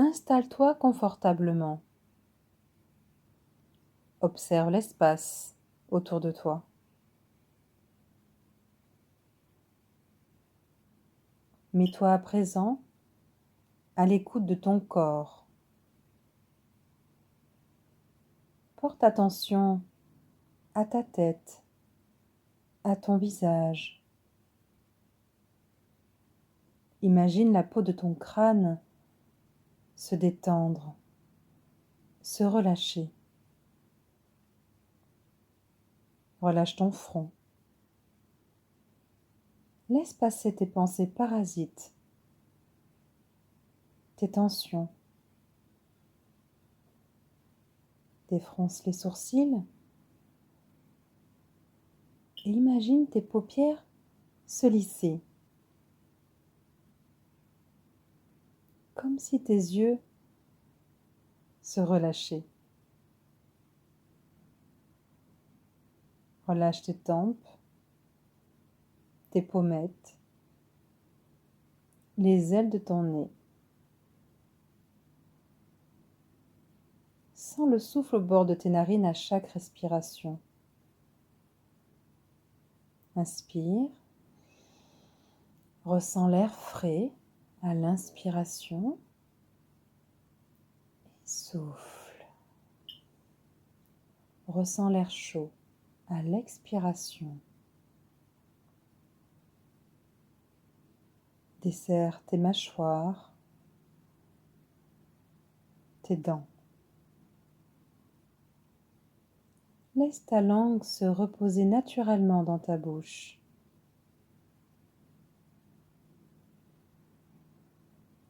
Installe-toi confortablement. Observe l'espace autour de toi. Mets-toi à présent à l'écoute de ton corps. Porte attention à ta tête, à ton visage. Imagine la peau de ton crâne se détendre, se relâcher. Relâche ton front. Laisse passer tes pensées parasites, tes tensions. Défronce les sourcils et imagine tes paupières se lisser, comme si tes yeux se relâchaient. Relâche tes tempes, tes pommettes, les ailes de ton nez. Sens le souffle au bord de tes narines à chaque respiration. Inspire. Ressens l'air frais à l'inspiration. Souffle. Ressens l'air chaud à l'expiration. Desserre tes mâchoires, tes dents. Laisse ta langue se reposer naturellement dans ta bouche.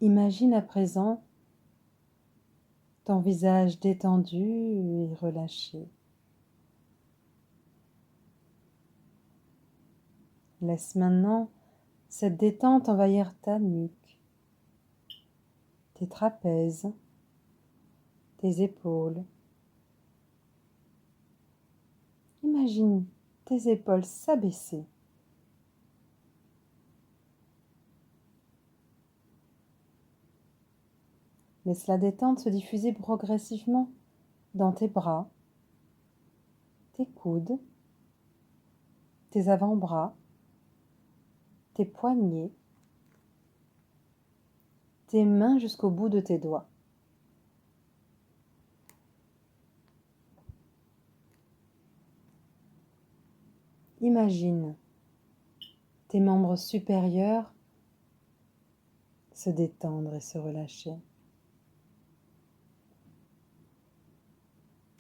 Imagine à présent ton visage détendu et relâché. Laisse maintenant cette détente envahir ta nuque, tes trapèzes, tes épaules. Imagine tes épaules s'abaisser. Laisse la détente se diffuser progressivement dans tes bras, tes coudes, tes avant-bras, tes poignets, tes mains jusqu'au bout de tes doigts. Imagine tes membres supérieurs se détendre et se relâcher.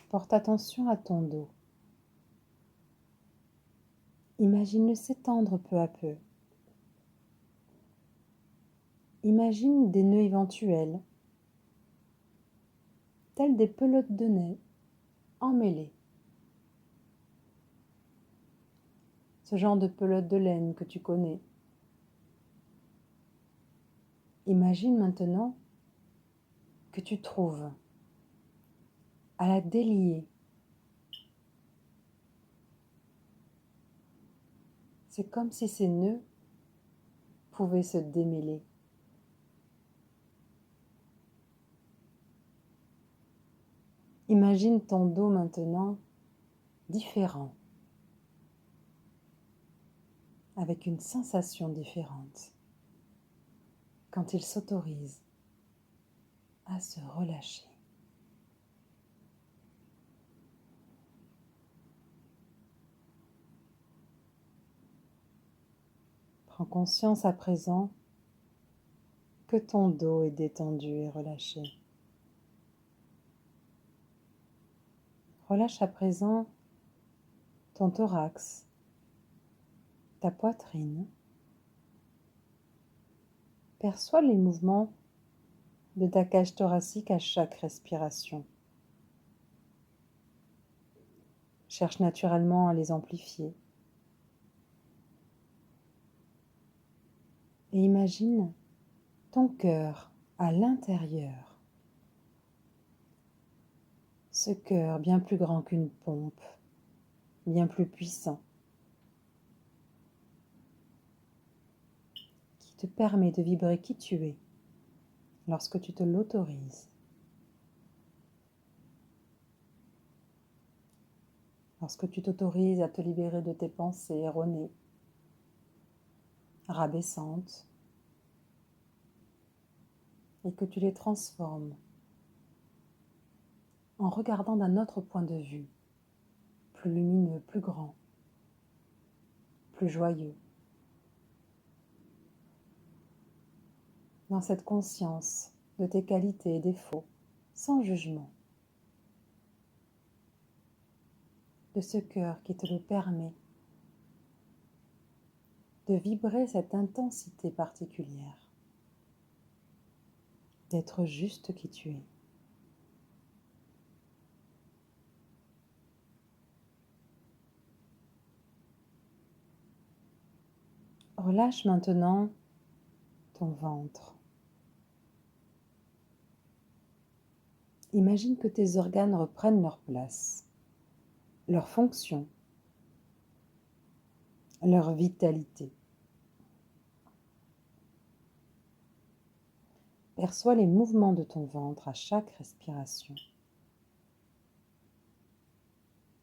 Porte attention à ton dos. Imagine-le s'étendre peu à peu. Imagine des nœuds éventuels, tels des pelotes de nez emmêlées. Ce genre de pelote de laine que tu connais. Imagine maintenant que tu trouves à la délier. C'est comme si ces nœuds pouvaient se démêler. Imagine ton dos maintenant différent, avec une sensation différente, quand il s'autorise à se relâcher. Prends conscience à présent que ton dos est détendu et relâché. Relâche à présent ton thorax, ta poitrine. Perçois les mouvements de ta cage thoracique à chaque respiration. Cherche naturellement à les amplifier. Et imagine ton cœur à l'intérieur. Ce cœur bien plus grand qu'une pompe, bien plus puissant, qui te permet de vibrer qui tu es lorsque tu te l'autorises, lorsque tu t'autorises à te libérer de tes pensées erronées, rabaissantes, et que tu les transformes en regardant d'un autre point de vue, plus lumineux, plus grand, plus joyeux. Dans cette conscience de tes qualités et défauts, sans jugement, de ce cœur qui te le permet, de vibrer cette intensité particulière, d'être juste qui tu es. Relâche maintenant ton ventre. Imagine que tes organes reprennent leur place, leur fonction, leur vitalité. Perçois les mouvements de ton ventre à chaque respiration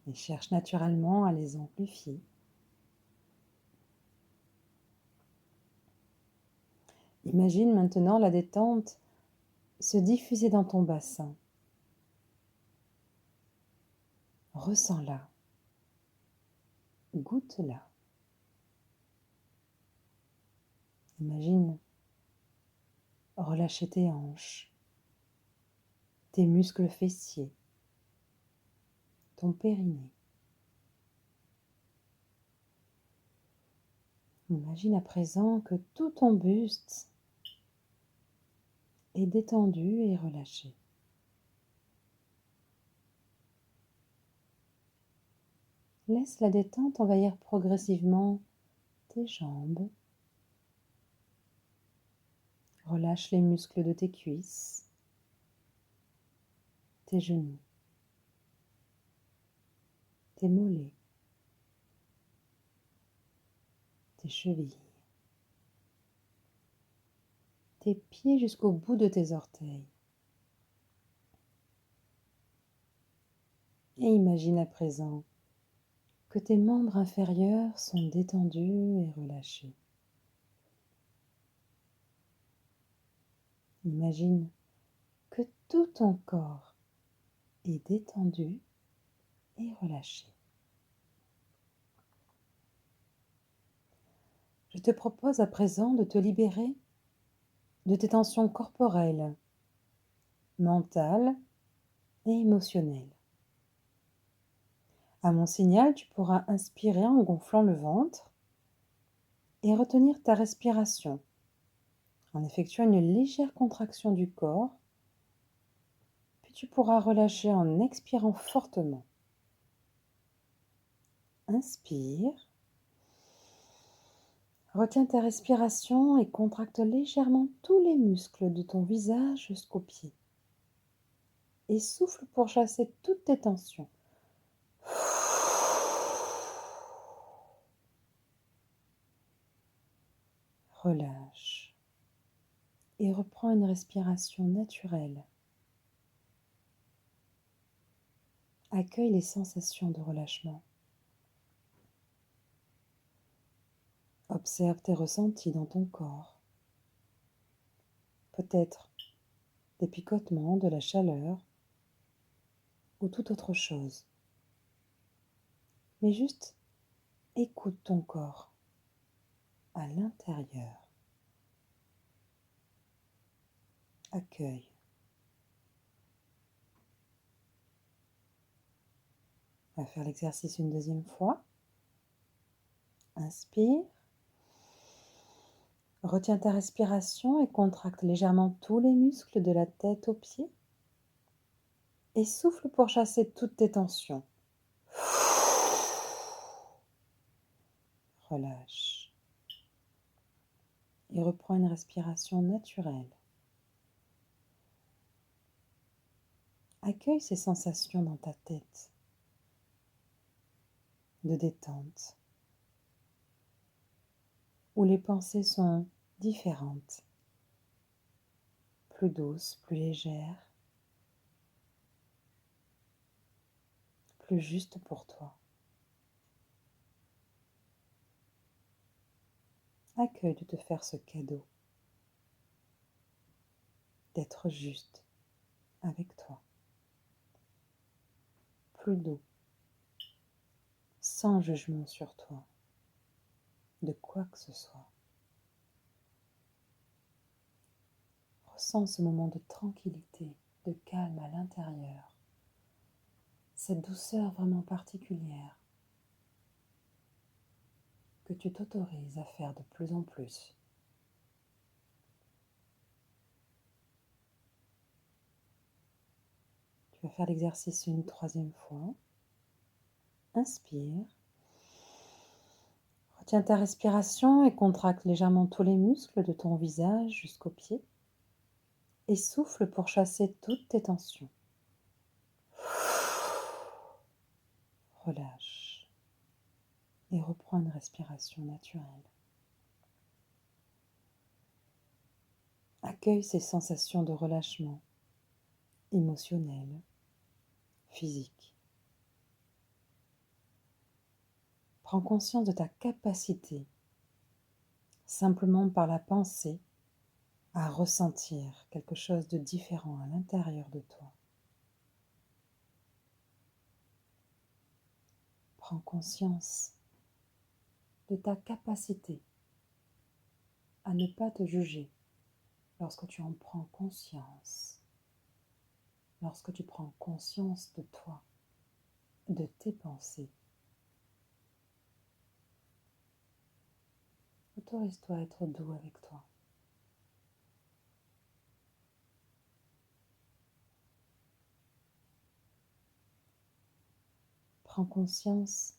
et cherche naturellement à les amplifier. Imagine maintenant la détente se diffuser dans ton bassin. Ressens-la, goûte-la. Imagine relâcher tes hanches, tes muscles fessiers, ton périnée. Imagine à présent que tout ton buste est détendu et relâché. Laisse la détente envahir progressivement tes jambes. Relâche les muscles de tes cuisses, tes genoux, tes mollets, tes chevilles, tes pieds jusqu'au bout de tes orteils. Et imagine à présent que tes membres inférieurs sont détendus et relâchés. Imagine que tout ton corps est détendu et relâché. Je te propose à présent de te libérer de tes tensions corporelles, mentales et émotionnelles. À mon signal, tu pourras inspirer en gonflant le ventre et retenir ta respiration en effectuant une légère contraction du corps, puis tu pourras relâcher en expirant fortement. Inspire, retiens ta respiration et contracte légèrement tous les muscles de ton visage jusqu'aux pieds. Et souffle pour chasser toutes tes tensions. Relâche et reprends une respiration naturelle. Accueille les sensations de relâchement. Observe tes ressentis dans ton corps. Peut-être des picotements, de la chaleur ou toute autre chose. Mais juste écoute ton corps à l'intérieur. Accueille. On va faire l'exercice une deuxième fois. Inspire. Retiens ta respiration et contracte légèrement tous les muscles de la tête aux pieds. Et souffle pour chasser toutes tes tensions. Relâche. Et reprends une respiration naturelle. Accueille ces sensations dans ta tête de détente, où les pensées sont différentes, plus douce, plus légère, plus juste pour toi. Accueille de te faire ce cadeau, d'être juste avec toi, plus doux, sans jugement sur toi, de quoi que ce soit. Ressens ce moment de tranquillité, de calme à l'intérieur, cette douceur vraiment particulière que tu t'autorises à faire de plus en plus. Tu vas faire l'exercice une troisième fois. Inspire. Retiens ta respiration et contracte légèrement tous les muscles de ton visage jusqu'aux pieds. Et souffle pour chasser toutes tes tensions. Relâche. Et reprends une respiration naturelle. Accueille ces sensations de relâchement émotionnel, physique. Prends conscience de ta capacité, simplement par la pensée, à ressentir quelque chose de différent à l'intérieur de toi. Prends conscience de ta capacité à ne pas te juger lorsque tu en prends conscience, lorsque tu prends conscience de toi, de tes pensées. Autorise-toi à être doux avec toi. Prends conscience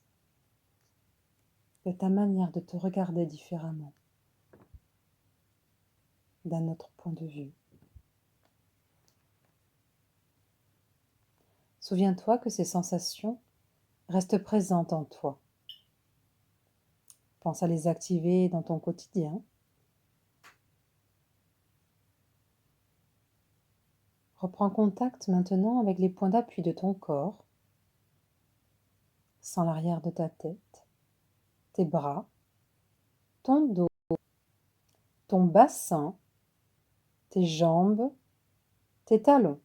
de ta manière de te regarder différemment, d'un autre point de vue. Souviens-toi que ces sensations restent présentes en toi. Pense à les activer dans ton quotidien. Reprends contact maintenant avec les points d'appui de ton corps, sans l'arrière de ta tête, tes bras, ton dos, ton bassin, tes jambes, tes talons.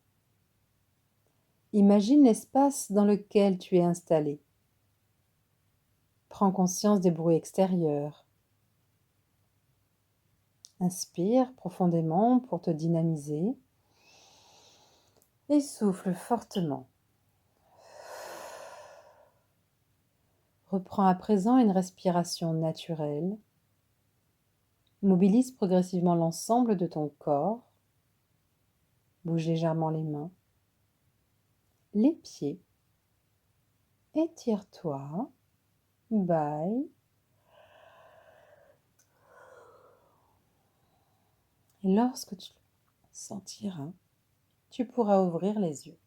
Imagine l'espace dans lequel tu es installé. Prends conscience des bruits extérieurs. Inspire profondément pour te dynamiser et souffle fortement. Reprends à présent une respiration naturelle. Mobilise progressivement l'ensemble de ton corps. Bouge légèrement les mains, les pieds. Étire-toi. Bye. Et lorsque tu le sentiras, tu pourras ouvrir les yeux.